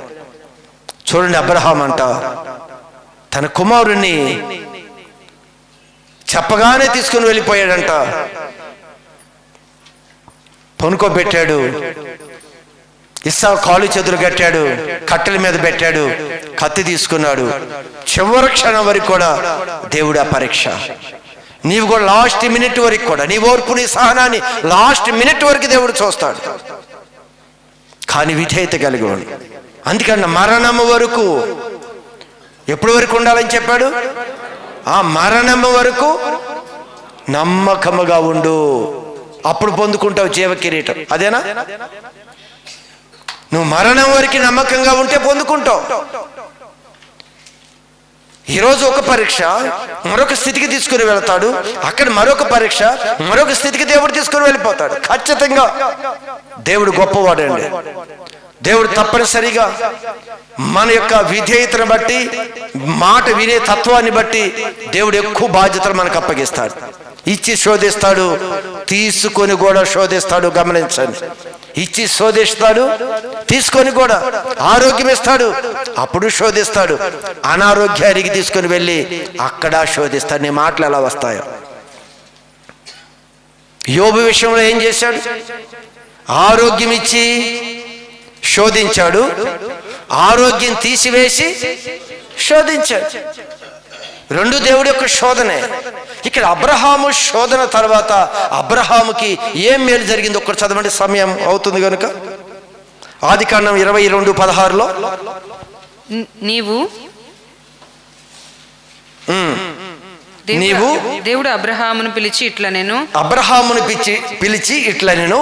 చూడండి, అబ్రహాం అంట తన కుమారుణ్ణి చెప్పగానే తీసుకుని వెళ్ళిపోయాడంట. పనుకోబెట్టాడు, ఇస్సాకు కాలు చేతులు కట్టాడు, కట్టెల మీద పెట్టాడు, కత్తి తీసుకున్నాడు. చివరి క్షణం వరకు కూడా దేవుడు ఆ పరీక్ష. నీవు కూడా లాస్ట్ మినిట్ వరకు కూడా నీ ఓర్పు నీ సహనాన్ని లాస్ట్ మినిట్ వరకు దేవుడు చూస్తాడు. కానీ విధేయత కలిగి ఉండు. అందుకని మరణము వరకు ఎప్పటి వరకు ఉండాలని చెప్పాడు? ఆ మరణము వరకు నమ్మకముగా ఉండు, అప్పుడు పొందుకుంటావు జీవ కిరీటం. అదేనా? నువ్వు మరణం వరకు నమ్మకంగా ఉంటే పొందుకుంటావు. ఈరోజు ఒక పరీక్ష మరొక స్థితికి తీసుకుని వెళ్తాడు, అక్కడ మరొక పరీక్ష మరొక స్థితికి దేవుడు తీసుకుని వెళ్ళిపోతాడు. ఖచ్చితంగా దేవుడు గొప్పవాడండి. దేవుడు తప్పనిసరిగా మన యొక్క విధేయతను బట్టి, మాట వినే తత్వాన్ని బట్టి దేవుడు ఎక్కువ బాధ్యతలు మనకు అప్పగిస్తాడు. ఇచ్చి శోధిస్తాడు, తీసుకొని కూడా శోధిస్తాడు. గమనించండి, ఇచ్చి శోధిస్తాడు, తీసుకొని కూడా ఆరోగ్యం ఇస్తాడు, అప్పుడు శోధిస్తాడు. అనారోగ్యానికి తీసుకొని వెళ్ళి అక్కడ శోధిస్తాడు. నీ మాటలు ఎలా వస్తాయో. యోబు విషయంలో ఏం చేశాడు? ఆరోగ్యం ఇచ్చి శోధించాడు, ఆరోగ్యం తీసివేసి శోధించాడు. రెండు దేవుడి యొక్క శోధనే. ఇక్కడ అబ్రహాము శోధన తర్వాత అబ్రహాముకి ఏం మేలు జరిగింది ఒక్కటి చదవండి, సమయం అవుతుంది కనుక. ఆదికాండం 22:16 దేవుడు అబ్రహామును పిలిచి ఇట్లా నేను పిలిచి ఇట్లా నేను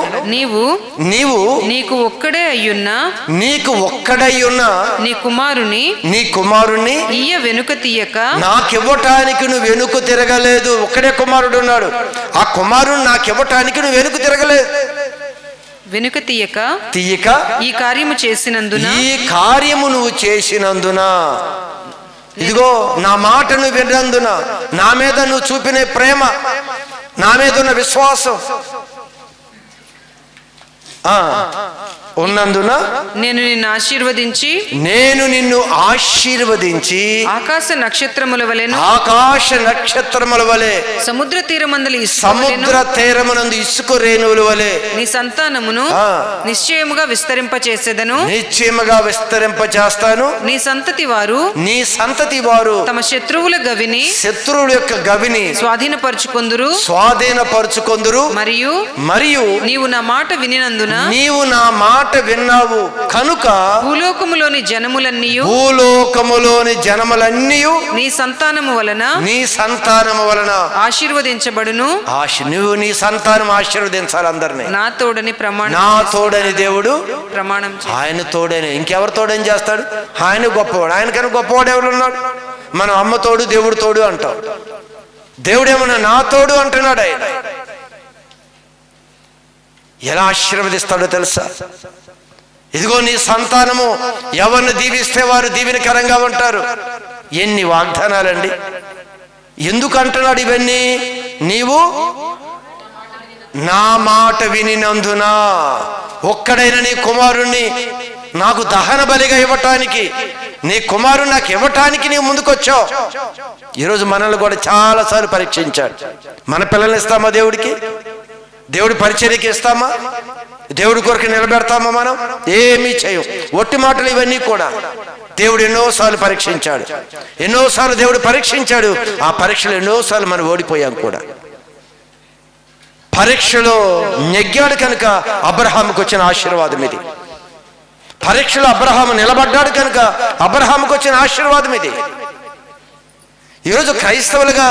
నీవు నీకు ఒక్కడే అయ్యున్నా నీ కుమారుని ఇయ్య వెనుక తీయక నాకివ్వటానికి నువ్వు వెనుక తిరగలేదు. ఒక్కడే కుమారుడు ఉన్నాడు, ఆ కుమారుడు నాకివ్వటానికి నువ్వు వెనుక తిరగలేదు. వెనుక తీయక ఈ కార్యము నువ్వు చేసినందున ఇదిగో నా మాటను విన్నందున, నా మీద నువ్వు చూపిన ప్రేమ, నా మీద ఉన్న విశ్వాసం ఉన్నందున నేను నిన్ను ఆశీర్వదించి ఆకాశ నక్షత్రముల వలె సముద్ర తీరమునందు ఇసుక రేణువుల వలె నీ సంతానమును నిశ్చయముగా విస్తరింపచేసేదను. నీ సంతతి వారు తమ శత్రువుల యొక్క గవిని స్వాధీనపరుచుకొందురు. మరియు నీవు నా మాట విన్నావు కనుక భూలోకములోని జనములన్నీయు నీ సంతానము వలన ఆశీర్వదించబడును. నువ్వు నీ సంతానం ఆశీర్వదించాలి అందరినీ. నా తోడని దేవుడు ప్రమాణం. ఆయన తోడని ఇంకెవరు తోడని చేస్తాడు? ఆయన గొప్పవాడు. ఆయనకన్నా గొప్పవాడు ఎవరు ఉన్నాడు? మనం అమ్మ తోడు, దేవుడు తోడు అంటాం. దేవుడేమన్నా నా తోడు అంటున్నాడు. ఆయన ఎలా ఆశీర్వదిస్తాడో తెలుసా? ఇదిగో నీ సంతానము ఎవరిని దీవిస్తే వారు దీవెనకరంగా ఉంటారు. ఎన్ని వాగ్దానాలండి! ఎందుకు అంటున్నాడు ఇవన్నీ? నీవు నా మాట వినినందున, ఒక్కడైనా నీ కుమారుణ్ణి నాకు దహన బలిగా ఇవ్వటానికి, నీ కుమారుడు నాకు ఇవ్వటానికి నీవు ముందుకొచ్చావు. ఈరోజు మనల్ని కూడా చాలాసార్లు పరీక్షించాడు. మన పిల్లల్ని ఇస్తామా దేవుడికి? దేవుడి పరిచర్యకి ఇస్తామా? దేవుడి కొరకు నిలబెడతామా? మనం ఏమీ చేయం. ఒట్టి మాటలు ఇవన్నీ కూడా దేవుడు ఎన్నోసార్లు పరీక్షించాడు. ఎన్నోసార్లు దేవుడు పరీక్షించాడు. ఆ పరీక్షలు ఎన్నోసార్లు మనం ఓడిపోయాం కూడా. పరీక్షలో నెగ్గాడు కనుక అబ్రహాముకు వచ్చిన ఆశీర్వాదం ఇది. పరీక్షలో అబ్రహాము నిలబడ్డాడు కనుక అబ్రహాముకు వచ్చిన ఆశీర్వాదం ఇది. ఈరోజు క్రైస్తవులుగా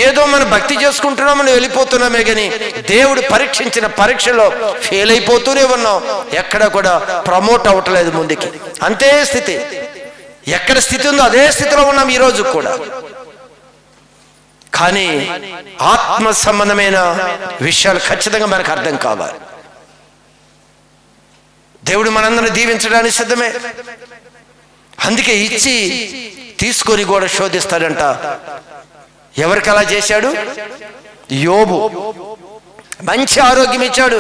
ఏదో మనం భక్తి చేసుకుంటున్నామని వెళ్ళిపోతున్నామే కానీ దేవుడు పరీక్షించిన పరీక్షలో ఫెయిల్ అయిపోతూనే ఉన్నాం. ఎక్కడ కూడా ప్రమోట్ అవ్వట్లేదు ముందుకి. అంతే స్థితి. ఎక్కడ స్థితి ఉందో అదే స్థితిలో ఉన్నాం ఈరోజు కూడా. కానీ ఆత్మ సంబంధమైన విషయాలు ఖచ్చితంగా మనకు అర్థం కావాలి. దేవుడు మనందరిని దీవించడానికి సిద్ధమే. అందుకే ఇచ్చి తీసుకొని కూడా శోధిస్తాడంట. ఎవరికి అలా చేశాడు? యోబు. మంచి ఆరోగ్యం ఇచ్చాడు,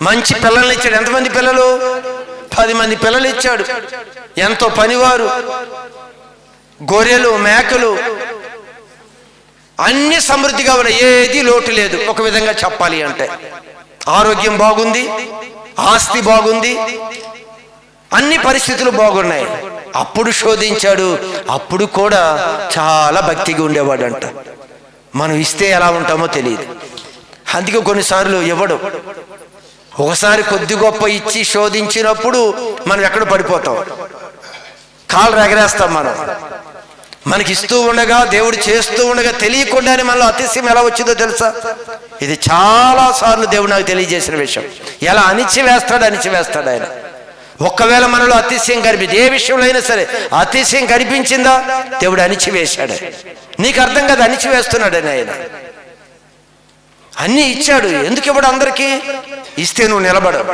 మంచి పిల్లల్ని ఇచ్చాడు. ఎంతమంది పిల్లలు? 10 మంది పిల్లలు ఇచ్చాడు. ఎంతో పనివారు, గొర్రెలు, మేకలు, అన్ని సమృద్ధిగా ఉన్నాయి, ఏది లోటు లేదు. ఒక విధంగా చెప్పాలి అంటే ఆరోగ్యం బాగుంది, ఆస్తి బాగుంది, అన్ని పరిస్థితులు బాగున్నాయి. అప్పుడు శోధించాడు. అప్పుడు కూడా చాలా భక్తిగా ఉండేవాడంట. మనం ఇస్తే ఎలా ఉంటామో తెలియదు. అందుకే కొన్నిసార్లు ఇవ్వడు. ఒకసారి కొద్ది గొప్ప ఇచ్చి శోధించినప్పుడు మనం ఎక్కడ పడిపోతాం, కాళ్ళు ఎగరేస్తాం. మనకి ఇస్తూ ఉండగా, దేవుడు చేస్తూ ఉండగా తెలియకుండానే మనలో అతిశయం ఎలా వచ్చిందో తెలుసా? ఇది చాలా సార్లు దేవుడు నాకు తెలియజేసిన విషయం. ఎలా అణిచివేస్తాడు ఆయన. ఒక్కవేళ మనలో అతిశయం కనిపించి, ఏ విషయంలో అయినా సరే అతిశయం కనిపించిందా, దేవుడు అణిచివేశాడు. నీకు అర్థం కాదు, అణిచివేస్తున్నాడని ఆయన. అన్నీ ఇచ్చాడు. ఎందుకు ఇవ్వడు అందరికీ? ఇస్తే నువ్వు నిలబడవు,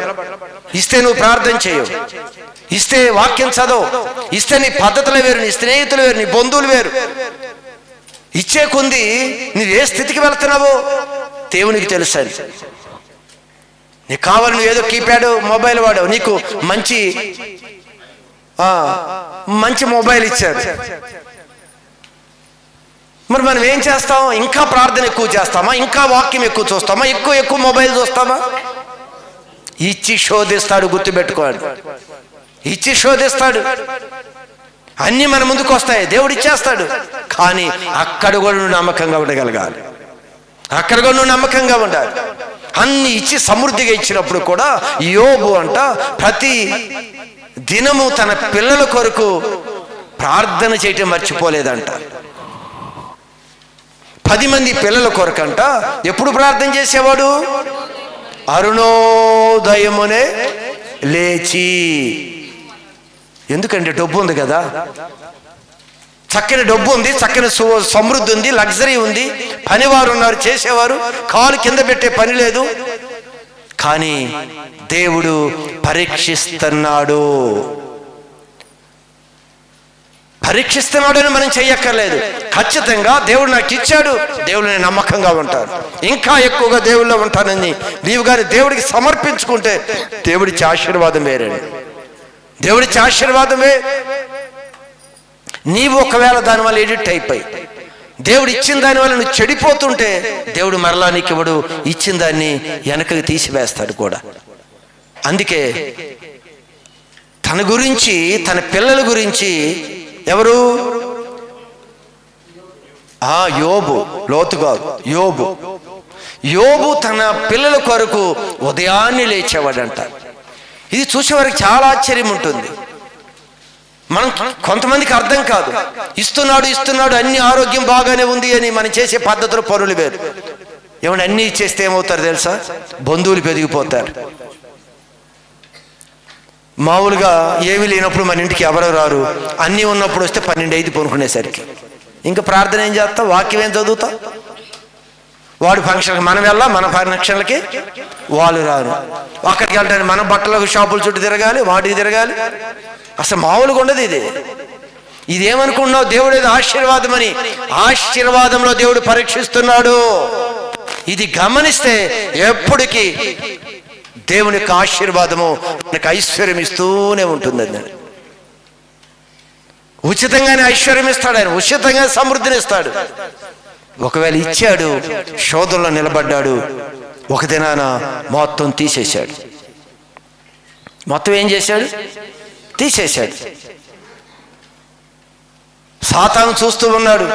ఇస్తే నువ్వు ప్రార్థన చేయవు, ఇస్తే వాక్యం చదవు, ఇస్తే నీ పద్ధతులు వేరు, నీ స్నేహితులు వేరు, నీ బంధువులు వేరు. ఇచ్చే కొంది నువ్వు ఏ స్థితికి వెళ్తున్నావో దేవునికి తెలుసు. నీకు కావాలి, నువ్వు ఏదో కీప్యాడ్ మొబైల్ వాడావు, నీకు మంచి మొబైల్ ఇచ్చాడు. మరి మనం ఏం చేస్తాం? ఇంకా ప్రార్థన ఎక్కువ చేస్తామా? ఇంకా వాక్యం ఎక్కువ చూస్తామా? ఎక్కువ మొబైల్ చూస్తామా? ఇచ్చి శోధిస్తాడు, గుర్తుపెట్టుకోండి. ఇచ్చి శోధిస్తాడు. అన్నీ మన ముందుకు వస్తాయి, దేవుడు ఇచ్చేస్తాడు. కానీ అక్కడ కూడా నువ్వు నమ్మకంగా ఉండగలగాలి, అక్కడ కూడా నువ్వు నమ్మకంగా ఉండాలి. అన్ని ఇచ్చి సమృద్ధిగా ఇచ్చినప్పుడు కూడా యోబు అంట ప్రతి దినము తన పిల్లల కొరకు ప్రార్థన చేయటం మర్చిపోలేదంట. 10 మంది పిల్లల కొరకంట ఎప్పుడు ప్రార్థన చేసేవాడు? అరుణోదయమునే లేచి. ఎందుకంటే డబ్బు ఉంది కదా, చక్కని డబ్బు ఉంది, చక్కని సమృద్ధి ఉంది, లగ్జరీ ఉంది, పనివారు ఉన్నారు, చేసేవారు, కాలు కింద పెట్టే పని లేదు. కానీ దేవుడు పరీక్షిస్తున్నాడు. పరీక్షిస్తున్నాడని మనం చెయ్యక్కర్లేదు. ఖచ్చితంగా దేవుడు నాకు ఇచ్చాడు, దేవుడు నేను నమ్మకంగా ఉంటాను, ఇంకా ఎక్కువగా దేవుళ్ళో ఉంటానని నీవు కానీ దేవుడికి సమర్పించుకుంటే దేవుడిచ్చే ఆశీర్వాదం వేరండి. దేవుడిచ్చే ఆశీర్వాదమే. నీవు ఒకవేళ దానివల్ల ఎడిట్ అయిపోయి దేవుడు ఇచ్చిన దానివల్ల నువ్వు చెడిపోతుంటే దేవుడు మరలా నీకు ఇవ్వడు, ఇచ్చిన దాన్ని వెనకకి తీసివేస్తాడు కూడా. అందుకే తన గురించి, తన పిల్లల గురించి ఎవరు? యోబు, లోతు కాదు, యోబు తన పిల్లల కొరకు ఉదయాన్నే లేచేవాడంట. ఇది చూసేవారికి చాలా ఆశ్చర్యం ఉంటుంది. మనం కొంతమందికి అర్థం కాదు. ఇస్తున్నాడు, అన్ని ఆరోగ్యం బాగానే ఉంది అని మనం చేసే పద్ధతులు, పనులు వేరు. ఏమన్నా అన్నీ ఇచ్చేస్తే ఏమవుతారు తెలుసా? బంధువులు పెరిగిపోతారు. మామూలుగా ఏమీ లేనప్పుడు మన ఇంటికి ఎవరు రారు, అన్నీ ఉన్నప్పుడు వస్తే 12 పనుకునేసరికి ఇంకా ప్రార్థన ఏం చేస్తాం? వాక్యం ఏం చదువుతాం? వాడు ఫంక్షన్కి మనం వెళ్ళాం, మన ఫంక్షన్లకి వాళ్ళు రారు. అక్కడికి వెళ్ళడానికి మన బట్టలకు షాపుల చుట్టూ తిరగాలి, వాటికి తిరగాలి. అసలు మామూలుగా ఉండదు ఇది. ఇదేమనుకున్నావు? దేవుడు ఏదో ఆశీర్వాదం అని. ఆశీర్వాదంలో దేవుడు పరీక్షిస్తున్నాడు. ఇది గమనిస్తే ఎప్పటికీ దేవుని యొక్క ఆశీర్వాదము మనకు ఐశ్వర్యం ఇస్తూనే ఉంటుందండి. ఉచితంగానే ఐశ్వర్యం ఇస్తాడు ఆయన, ఉచితంగా సమృద్ధిని ఇస్తాడు. ఒకవేళ ఇచ్చాడు, శోధనలో నిలబడ్డాడు, ఒక దినాన మొత్తం తీసేశాడు. మొత్తం ఏం చేశాడు? తీసేశాడు. సాతాను చూస్తూ ఉన్నాడు.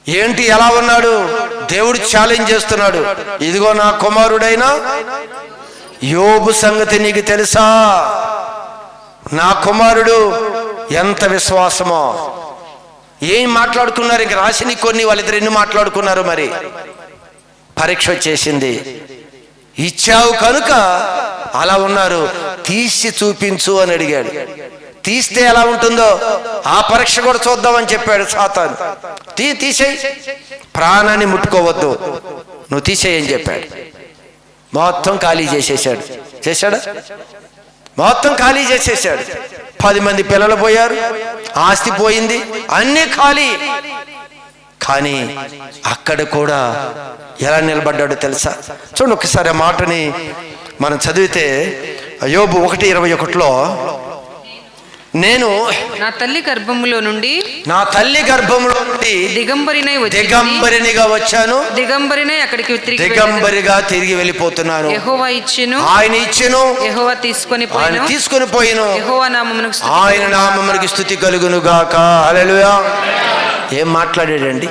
ఏంటి, ఎలా ఉన్నాడు? దేవుడు ఛాలెంజ్ చేస్తున్నాడు. ఇదిగో నా కుమారుడైన యోబు సంగతి నీకు తెలుసా? నా కుమారుడు ఎంత విశ్వాసమో. ఏం మాట్లాడుకున్నారు? ఇంక రాసిని కొన్ని వాళ్ళిద్దరు ఎన్ని మాట్లాడుకున్నారు. మరి పరీక్ష వచ్చేసింది. ఇచ్చావు కనుక అలా ఉన్నారు, తీసి చూపించు అని అడిగాడు. తీస్తే ఎలా ఉంటుందో ఆ పరీక్ష కూడా చూద్దామని చెప్పాడు సాతాను. తీసేయి, ప్రాణాన్ని ముట్టుకోవద్దు, నువ్వు తీసేయని చెప్పాడు. మొత్తం ఖాళీ చేసేసాడు. చేశాడా? మొత్తం ఖాళీ చేసేసాడు. 10 మంది పిల్లలు పోయారు, ఆస్తి పోయింది, అన్నీ ఖాళీ. కానీ అక్కడ కూడా ఎలా నిలబడ్డాడో తెలుసా? చూడండి ఒకసారి ఆ మాటని మనం చదివితే యోబు 1:21 నేను నా తల్లి గర్భములో నుండి దిగంబరినిగా వచ్చాను, దిగంబరిగా తిరిగి వెళ్ళిపోతున్నాను. యెహోవా ఇచ్చెను, ఆయన ఇచ్చెను, యెహోవా తీసుకొని పోయెను, ఆయన నామమునకు స్తుతి కలుగును గాక. హల్లెలూయా. ఏం మాట్లాడాడండి?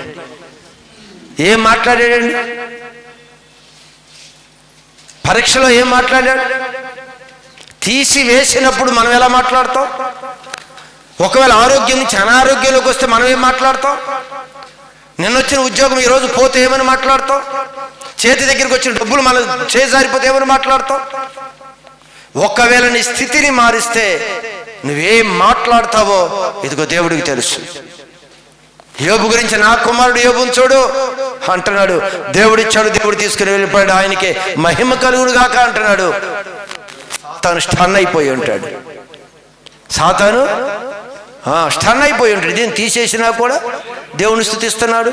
పరీక్షలో ఏం మాట్లాడాడు? తీసి వేసినప్పుడు మనం ఎలా మాట్లాడతాం? ఒకవేళ ఆరోగ్యం నుంచి అనారోగ్యంలోకి వస్తే మనం ఏం మాట్లాడతాం? నిన్నొచ్చిన ఉద్యోగం ఈరోజు పోతే ఏమని మాట్లాడతాం? చేతి దగ్గరికి వచ్చిన డబ్బులు మన చేజారిపోతే ఏమని మాట్లాడతాం? ఒకవేళ నీ స్థితిని మారిస్తే నువ్వేం మాట్లాడతావో ఇదిగో దేవుడికి తెలుసు. యోబు గురించి నా కుమారుడు యోబుని చూడు అంటున్నాడు. దేవుడు ఇచ్చాడు, దేవుడు తీసుకుని వెళ్ళిపోయాడు, ఆయనకే మహిమ కలుగును గాక అంటున్నాడు. తాను స్టన్ అయిపోయి ఉంటాడు. సాతాను స్టన్ అయిపోయి ఉంటాడు. దీన్ని తీసేసినా కూడా దేవుని స్తుతిస్తున్నాడు.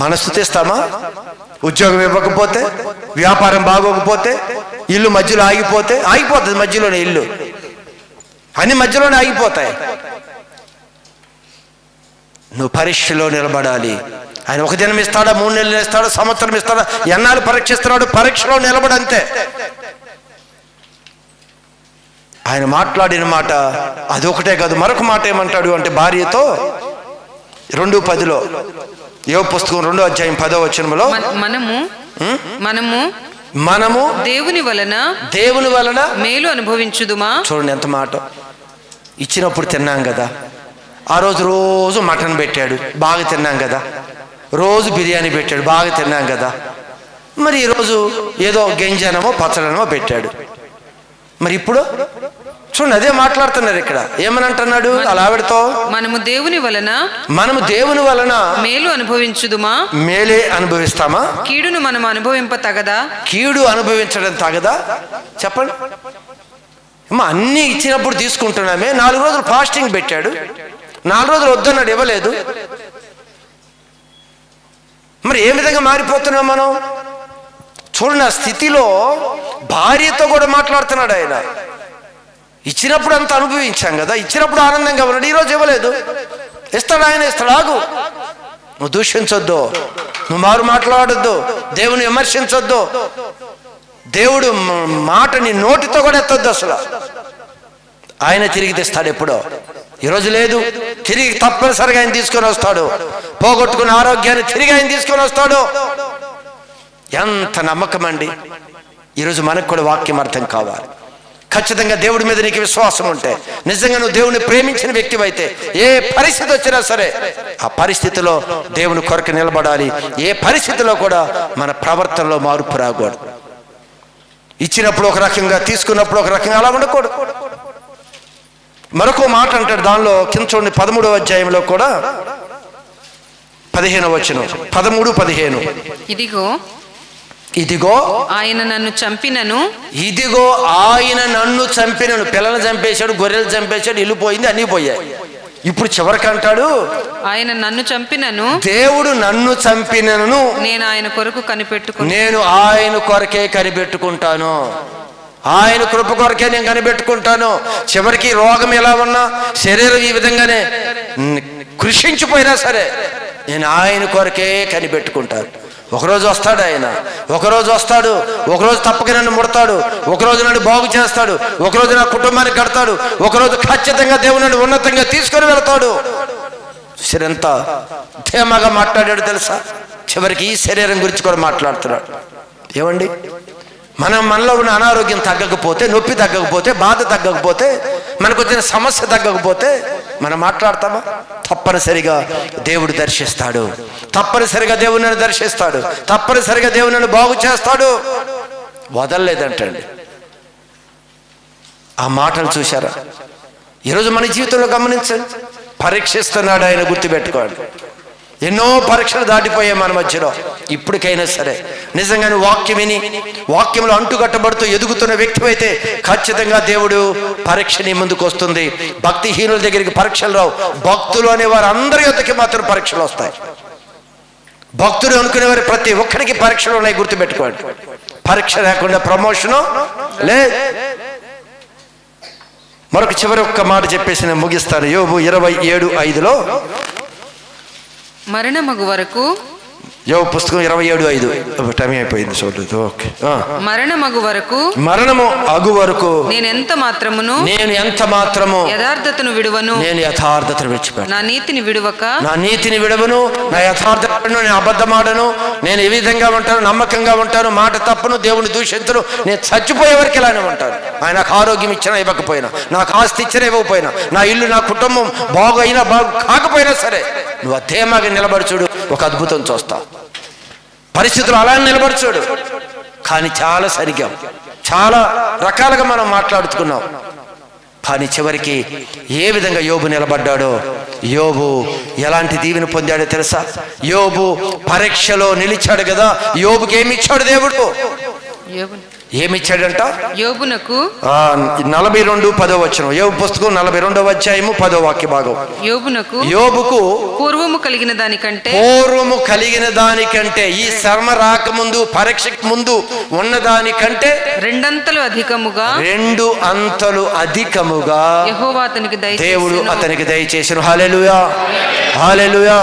మన స్తుతిస్తామా? ఉద్యోగం ఇవ్వకపోతే, వ్యాపారం బాగోకపోతే, ఇల్లు మధ్యలో ఆగిపోతుంది. మధ్యలోనే ఇల్లు అన్ని మధ్యలోనే ఆగిపోతాయి. నువ్వు పరీక్షలో నిలబడాలి. ఆయన ఒక దినం ఇస్తాడా, 3 నెలలు ఇస్తాడా, సంవత్సరం ఇస్తాడా, ఎన్నాళ్ళు పరీక్షిస్తున్నాడు? పరీక్షలో నిలబడంతే. ఆయన మాట్లాడిన మాట అదొకటే కాదు, మరొక మాట ఏమంటాడు అంటే భార్యతో 2:10 యోబు పుస్తకం 2వ అధ్యాయం 10వ వచనంలో మనము దేవుని వలన మేలు అనుభవించుదుమా. చూడండి ఎంత మాట. ఇచ్చినప్పుడు తిన్నాం కదా, ఆ రోజు మటన్ పెట్టాడు, బాగా తిన్నాం కదా, రోజు బిర్యానీ పెట్టాడు, బాగా తిన్నాం కదా. మరి ఈరోజు ఏదో గంజనమో పచ్చడనమో పెట్టాడు. మరి ఇప్పుడు చూడండి అదే మాట్లాడుతున్నారు ఇక్కడ. ఏమని అంటున్నాడు అలా ఆవిడతో? మనము దేవుని వలన మేలు అనుభవించుదుమా. మేలే అనుభవిస్తామా? కీడును మనం అనుభవింప తగదా? కీడు అనుభవించడం తగదా? చెప్పండి. అన్నీ ఇచ్చినప్పుడు తీసుకుంటున్నామే. 4 రోజులు ఫాస్టింగ్ పెట్టాడు, 4 రోజులు వద్దన్నాడు, ఇవ్వలేదు. మరి ఏ విధంగా మారిపోతున్నాం మనం? చూడండి, ఆ స్థితిలో భార్యతో కూడా మాట్లాడుతున్నాడు ఆయన. ఇచ్చినప్పుడు అంత అనుభవించాం కదా, ఇచ్చినప్పుడు ఆనందంగా ఉన్నాడు, ఈరోజు ఇవ్వలేదు. ఇస్తాడు ఆయన, ఇస్తాడు. ఆగు, నువ్వు దూషించొద్దు, నువ్వు మాట్లాడొద్దు, దేవుని విమర్శించొద్దు, దేవుడు మాటని నోటితో కూడా ఎత్తొద్దు అసలు. ఆయన తిరిగి తెస్తాడు ఎప్పుడో. ఈరోజు లేదు, తిరిగి తప్పనిసరిగా ఆయన తీసుకొని వస్తాడు. పోగొట్టుకున్న ఆరోగ్యాన్ని తిరిగి ఆయన తీసుకొని వస్తాడు. ఎంత నమ్మకం అండి! ఈరోజు మనకు కూడా వాక్యం అర్థం కావాలి. ఖచ్చితంగా దేవుడి మీద నీకు విశ్వాసం ఉంటే, నిజంగా నువ్వు దేవుని ప్రేమించిన వ్యక్తివైతే, ఏ పరిస్థితి వచ్చినా సరే ఆ పరిస్థితిలో దేవుని కొరకు నిలబడాలి. ఏ పరిస్థితిలో కూడా మన ప్రవర్తనలో మార్పు రాకూడదు. ఇచ్చినప్పుడు ఒక రకంగా, తీసుకున్నప్పుడు ఒక రకంగా అలా ఉండకూడదు. మరొక మాట అంటాడు దానిలో కింద చూడండి, 13వ అధ్యాయంలో కూడా 15వ వచనం, 13:15. ఇదిగో ఆయన నన్ను చంపినను. పిల్లలు చంపేశాడు, గొర్రెలు చంపేశాడు, ఇల్లు పోయింది, అన్నీ పోయాయి. ఇప్పుడు చివరికి అంటాడు, ఆయన నన్ను చంపినను, దేవుడు నన్ను చంపినను, నేను ఆయన కొరకు నేను ఆయన కొరకే కనిపెట్టుకుంటాను, ఆయన కృప కొరకే నేను కనిపెట్టుకుంటాను. చివరికి రోగం ఎలా ఉన్నా, శరీరం ఈ విధంగానే కృషించిపోయినా సరే నేను ఆయన కొరకే కనిపెట్టుకుంటాను. ఒకరోజు వస్తాడు ఆయన, ఒకరోజు తప్పక నన్ను ముడతాడు, ఒకరోజు నన్ను బాగు చేస్తాడు, ఒకరోజు నా కుటుంబాన్ని కడతాడు, ఒకరోజు ఖచ్చితంగా దేవుని ఉన్నతంగా తీసుకొని వెళ్తాడు. ఎంత ధీమాగా మాట్లాడాడు తెలుసా? చివరికి ఈ శరీరం గురించి కూడా మాట్లాడుతున్నాడు. ఏమండి, మనలో ఉన్న అనారోగ్యం తగ్గకపోతే, నొప్పి తగ్గకపోతే, బాధ తగ్గకపోతే, మనకు వచ్చిన సమస్య తగ్గకపోతే మనం మాట్లాడతామా? తప్పనిసరిగా దేవుడు దర్శిస్తాడు, తప్పనిసరిగా దేవుని దర్శిస్తాడు, తప్పనిసరిగా దేవుని బాగు చేస్తాడు. వదలలేదంటండి. ఆ మాటలు చూశారా? ఈరోజు మన జీవితంలో గమనించండి, పరీక్షిస్తున్నాడు ఆయన, గుర్తుపెట్టుకోండి. ఎన్నో పరీక్షలు దాటిపోయాయి మన మధ్యలో. ఇప్పటికైనా సరే నిజంగా నువ్వు వాక్యం విని వాక్యంలో అంటుకట్టబడుతూ ఎదుగుతున్న వ్యక్తి అయితే ఖచ్చితంగా దేవుడు పరీక్ష నీ ముందుకు వస్తుంది. భక్తిహీనుల దగ్గరికి పరీక్షలు రావు, భక్తులు అనేవారు అందరి యొద్దకి మాత్రం పరీక్షలు వస్తాయి. భక్తులు అనుకునేవారు ప్రతి ఒక్కరికి పరీక్షలు ఉన్నాయి, గుర్తుపెట్టుకోండి. పరీక్ష లేకుండా ప్రమోషను లేదు. మరొక చివరి ఒక్క మాట చెప్పేసి నేను ముగిస్తాను. యోబు 27:5లో మరణమగు వరకు, యోబు పుస్తకం 27:5. టైం అయిపోయింది చూడలేదు. ఓకే. మరణమగు వరకు, మరణము అగు వరకు నేను ఎంత మాత్రము యథార్థతను విడువను, నేను యథార్థతను విడిచిపెట్టను. నా నీతిని విడువక, నా నీతిని విడవను, నా యథార్థతను, నేను అబద్ధమాడను, నేను ఏ విధంగా ఉంటాను, నమ్మకంగా ఉంటాను, మాట తప్పను, దేవుని దూషించను, నేను చచ్చిపోయే వరకు ఇలానే ఉంటాను. ఆయన నాకు ఆరోగ్యం ఇచ్చినా ఇవ్వకపోయినా, నాకు ఆస్తి ఇచ్చినా ఇవ్వకపోయినా, నా ఇల్లు నా కుటుంబం బాగు అయినా బాగు కాకపోయినా సరే, నువ్వు అధేమాగా నిలబడి చూడు, ఒక అద్భుతం చూస్తావు. పరిస్థితులు అలా నిలబడి చూడు. కానీ చాలా సరిగ్గా చాలా రకాలుగా మనం మాట్లాడుతున్నాం. కానీ చివరికి ఏ విధంగా యోబు నిలబడ్డాడో, యోబు ఎలాంటి దీవెన పొందాడో తెలుసా? యోబు పరీక్షలో నిలిచాడు కదా. యోబుకి ఏమి ఇచ్చాడు దేవుడు? ఏమిచ్చాడంట? యోబునకు 42:10 యోబు పుస్తకం 42వ అధ్యాయము 10వ వాక్య భాగం. యోబుకు పూర్వము కలిగిన దానికంటే ఈ శ్రమ రాకముందు, పరీక్షకు ముందు ఉన్నదానికంటే 2 అంతలు అధికముగా దేవుడు అతనికి దయచేసెను. హల్లెలూయా, హల్లెలూయా.